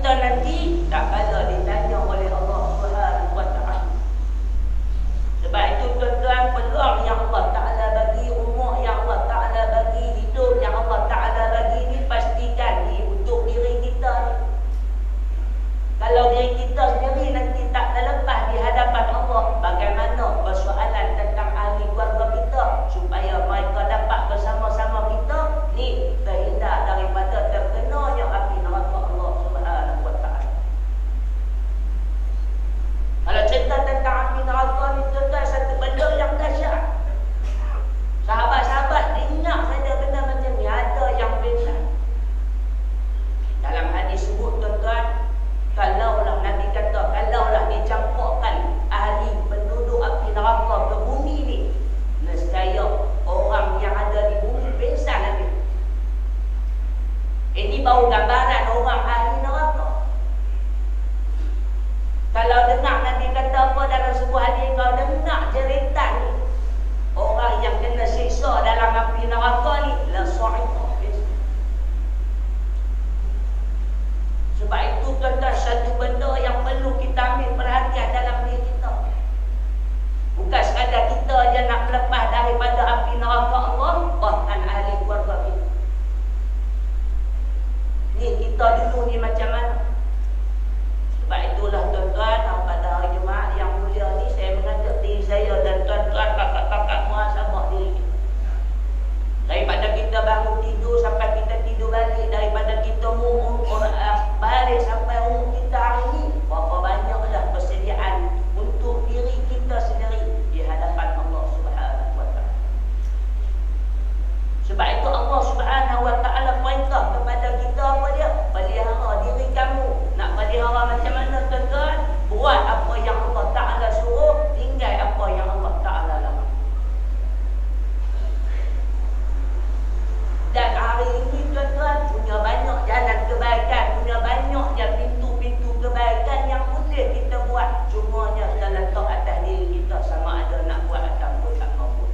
kita nanti tak kala ditanya oleh Allah Subhanahu wa ta'ala. Sebab itu tuan-tuan, peluang yang Allah Ta'ala bagi, umur yang Allah Ta'ala bagi, hidup yang Allah Ta'ala bagi ni, pastikan ni untuk diri kita ni. Kalau diri kita sendiri nanti tak terlepas di hadapan Allah, bagaimana persoalan tentang ahli keluarga kita supaya mereka dapat bersama-sama kita ni terhindar daripada terkenanya api neraka Allah Subhanahu wa ta'ala. Kalau cerita tentang api neraka ni tuan-tuan, satu benda yang dahsyat. Sahabat-sahabat ingat saja benda macam ni, ada yang benar. Dalam hadis sebut tuan-tuan, kalaulah Nabi kata, kalaulah dicampurkan ahli penduduk api neraka ke bumi ni, nescaya orang yang ada di bumi pingsan Nabi. Ini baru gambaran orang ahli neraka. Kalau dengar Nabi kata apa dalam sebuah hadis, kau dengar cerita ni, orang yang kena siksa dalam api neraka ni, la sa'iqa. Sebab itu tuan-tuan, satu benda yang perlu kita ambil perhatian dalam diri kita. Bukan sekadar kita je nak lepas daripada api neraka Allah, bahkan ahli keluarga kita. Ni kita dulu ni macam mana? Sebab itulah tuan-tuan, pada hari Jumaat yang mulia ni, saya mengajak diri saya dan tuan-tuan, kakak-kakak muhasabah diri kita. Daripada kita bangun tidur sampai kita tidur balik, daripada kita balik sampai umur kita hari ni, berapa banyaklah persediaan untuk diri kita sendiri di hadapan Allah Subhanahu wa ta'ala. Sebab itu Allah Subhanahu wa ta'ala perintah kepada kita apa dia? Pelihara diri kamu. Nak pelihara macam mana tuan-tuan? Buat apa yang Allah Ta'ala suruh, tinggal apa yang Allah Ta'ala larang. Dan hari ini tuan-tuan, punya banyak jalan kebaikan, punya banyak je pintu-pintu kebaikan yang boleh kita buat. Cumanya terletak atas diri kita, sama ada nak buat ataupun tak mampu.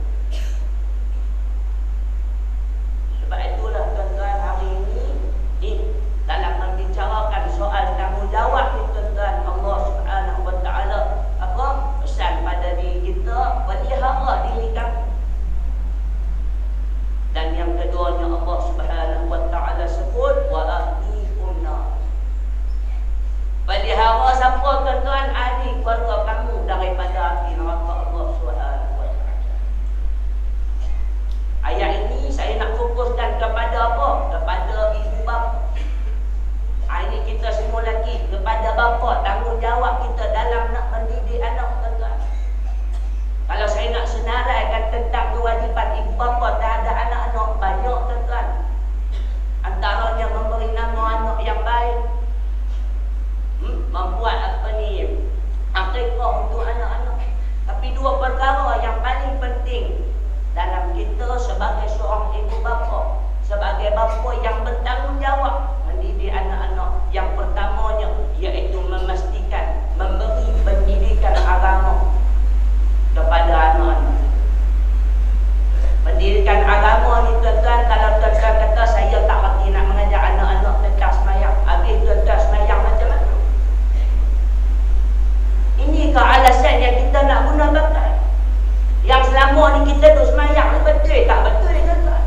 Sebab itulah tuan-tuan, hari ini dalam membicarakan soal tanggungjawab ni tuan-tuan, Allah Subhanahu wa ta'ala apa? Pesan pada diri kita, pelihara diri kamu. Dan yang keduanya Allah Subhanahu wa ta'ala sebut, wa ahlikum nar. Pelihara siapa tuan-tuan? Ahli keluarga kamu daripada api neraka Allah Subhanahu wa ta'ala. Ayat ini saya nak fokuskan kepada apa? Kepada ibu bapa. Ini kita semua lagi kepada bapa, tanggungjawab kita dalam nak mendidik anak tuan-tuan. Kalau saya nak senaraikan tentang kewajipan ibu bapa terhadap anak-anak, banyak tuan-tuan. Antaranya memberi nama anak yang baik, membuat apa ni, akikah untuk anak-anak. Tapi dua perkara yang paling penting dalam kita sebagai seorang ibu bapa, sebagai bapa yang bertanggungjawab mendidik anak-anak, yang pertamanya iaitu memastikan memberi pendidikan agama kepada anak-anak. Pendidikan agama ni tuan-tuan, kalau tuan-tuan kata saya tak reti nak mengajar anak-anak tentang semayang, habis tuan-tuan semayang macam mana? Ini ke alasan yang kita nak guna bakat? Yang selama ni kita duk semayang ni betul tak betul tuan-tuan?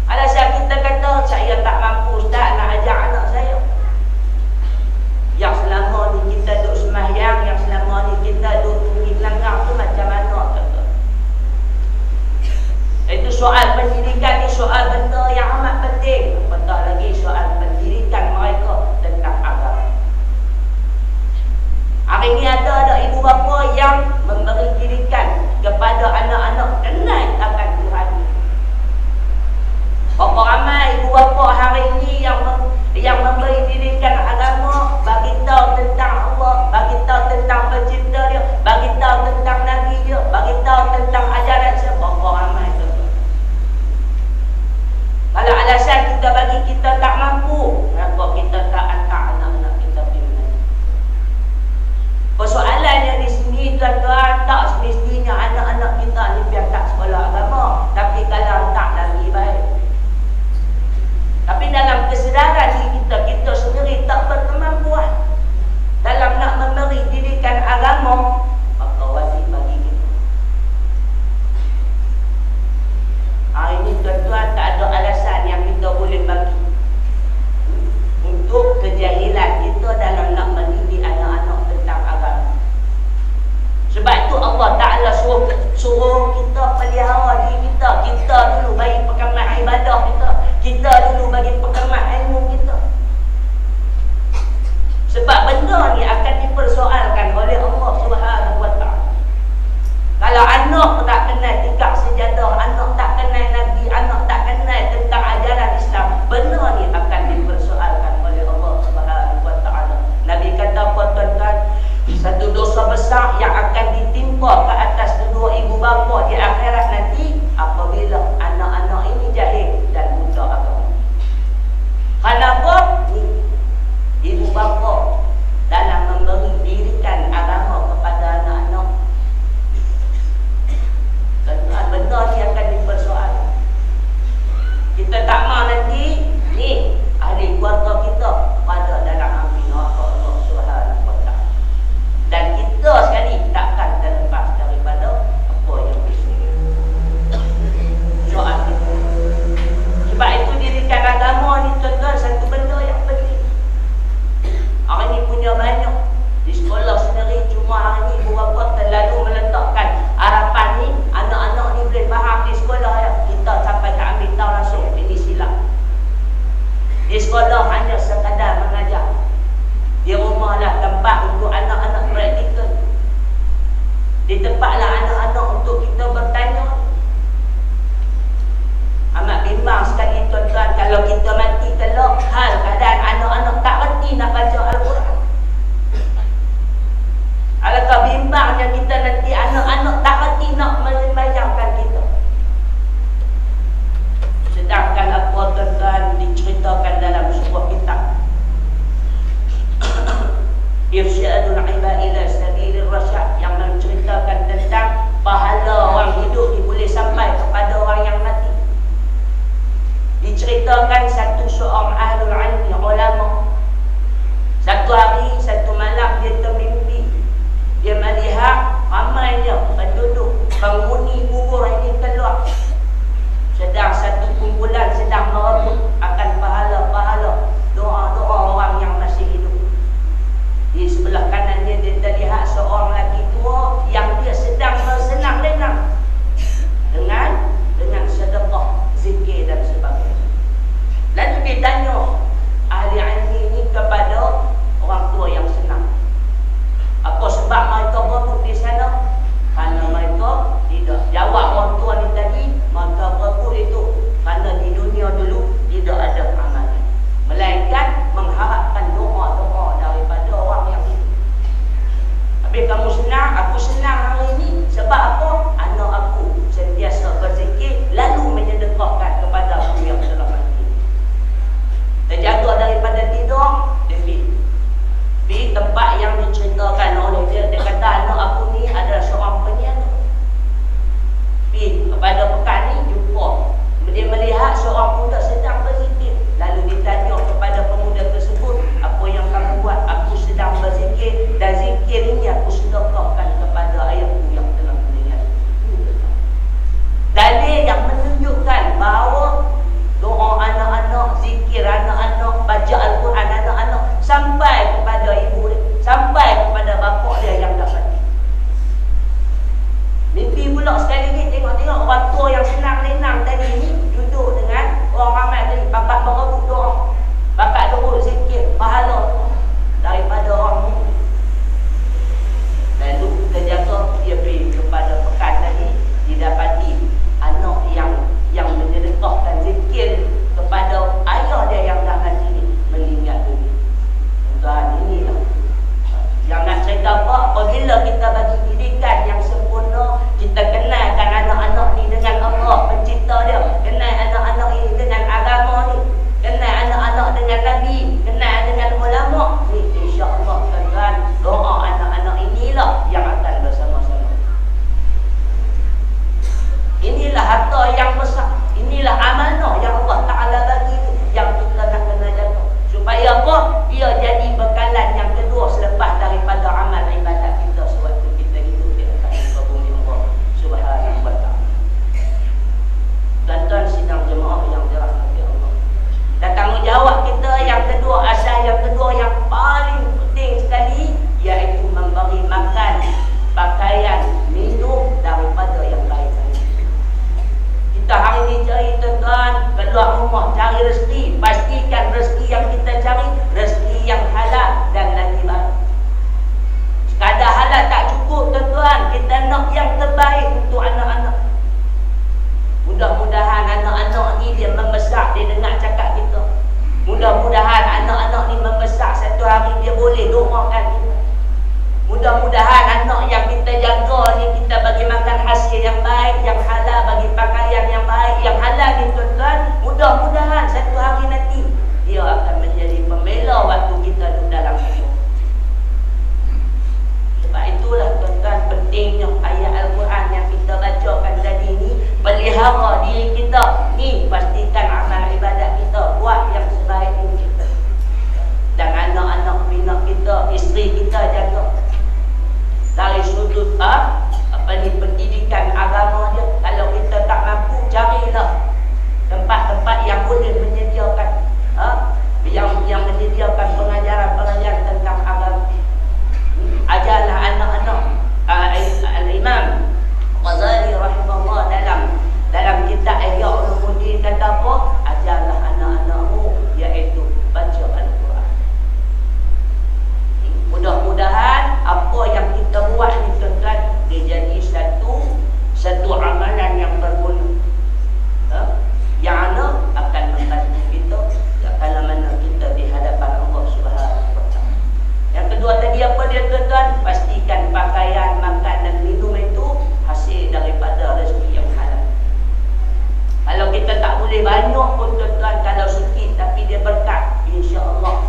Alasan kita kata saya tak mampu ustaz nak ajar anak saya. Yang selama ni kita duk semayang, yang selama ni kita duk tunggik langgar tu macam mana tuan-tuan? Itu soal pendidikan ni soal benda yang amat penting. Apatah lagi soal pendidikan mereka tentang agama. Hari ni ada ibu bapa yang memberi didikan kepada anak-anak kenal akan Tuhan. Berapa ramai ibu bapa hari ini yang memberi didikan agama, bagi tahu tentang Allah, bagi tahu tentang pencipta dia, bagi tahu tentang Nabi dia, bagi tahu tentang ajaran dia. Berapa ramai tu? Kalau alasan kita bagi kita tak mampu, kenapa kita tak hantar anak-anak kita pergi mengaji? Persoalannya di sini tuan-tuan, tak semestinya anak-anak kita ni biar tak sekolah agama, tapi kalau hantar lagi baik. Tapi dalam kesedaran diri kita sendiri tak berkenan besar yang akan ditimpa ke atas kedua ibu bapa di akhirat nanti apabila anak-anak ini jahil dan buta agama. Kenapa? Ibu bapa dalam memberi dirikan agama kepada anak-anak, benda ni akan dipersoalkan. Kita tak mahu nanti ni ahli keluarga kita pada dalam api neraka Allah Subhanahu wa taala. Dan kita sekali takkan terlepas daripada apa yang soal kita. Sebab itu dirikan agama ni tuan-tuan satu benda yang penting. Hari ni punya banyak di sekolah sendiri, cuma hari ni ibu bapa terlalu meletakkan harapan ni anak-anak ni boleh faham di sekolah ya. Kita sampai tak ambil tahu langsung ini silap. Di sekolah hanya sekadar mengajar. Di rumah lah tempat untuk anak-anak praktikal. Di tempatlah anak-anak untuk kita bertanya. Amat bimbang sekali tuan-tuan kalau kita mati kelak hal keadaan anak-anak tak reti nak baca Al-Quran. Alangkah bimbangnya kita nanti anak-anak tak reti nak membayangkan kita. Sedangkan apa tuan-tuan diceritakan dalam sebuah kitab Irsyadul Ibad ila Sabilir Rasyad yang menceritakan tentang pahala orang hidup ni boleh sampai kepada orang yang mati. Diceritakan satu seorang ahlul ilmi, ulama. Satu hari, satu malam dia termimpi. Dia melihat ramainya penduduk penghuni kubur ini keluar. Sedang satu kumpulan sedang merebut akan pahala-pahala doa-doa orang yang masih hidup. Di sebelah kanan dia terlihat seorang lelaki tua yang dia sedang bersenang-lenang dengan sedekah, zikir dan sebagainya. Lalu dia tanya ahli ilmi ini kepada orang tua yang senang, apa sebab mereka berebut di sana? Kerana mereka tidak jawab orang tua ni tadi, mereka berebut itu kerana di dunia dulu tidak ada amalan, melainkan mengharapkan doa-doa daripada orang yang hidup. Habis kamu senang, aku senang. hasil yang baik, yang halal, bagi pakaian yang baik, yang halal ni tuan-tuan. Mudah-mudahan satu hari nanti dia akan menjadi pembela waktu kita duduk dalam kubur. Sebab itulah tuan-tuan pentingnya ayat Al-Quran yang kita bacakan tadi ni, pelihara diri kita ni, pastikan amal ibadat kita buat yang sebaik ini kita. Dan anak-anak bina kita, isteri kita jaga dari sudut pendidikan agama dia. Kalau kita tak mampu, carilah tempat-tempat yang boleh menyediakan yang menyediakan pengajaran-pengajaran tentang agama. Ajarlah anak-anak. Al-Imam Ghazali rahimahullah dalam kitab Ihya Ulumuddin kata apa? Ajarlah anak-anakmu iaitu baca Al-Quran. Mudah-mudahan apa yang kita buat ni tuan-tuan, dia jadi satu amalan yang berguna, yang akan membantu kita kalau mana kita di hadapan Allah Subhanahu wa taala. Yang kedua tadi apa dia tuan-tuan? Pastikan pakaian, makan dan minum itu hasil daripada rezeki yang halal. Kalau kita tak boleh banyak pun tuan-tuan, kalau sikit tapi dia berkat, insya-Allah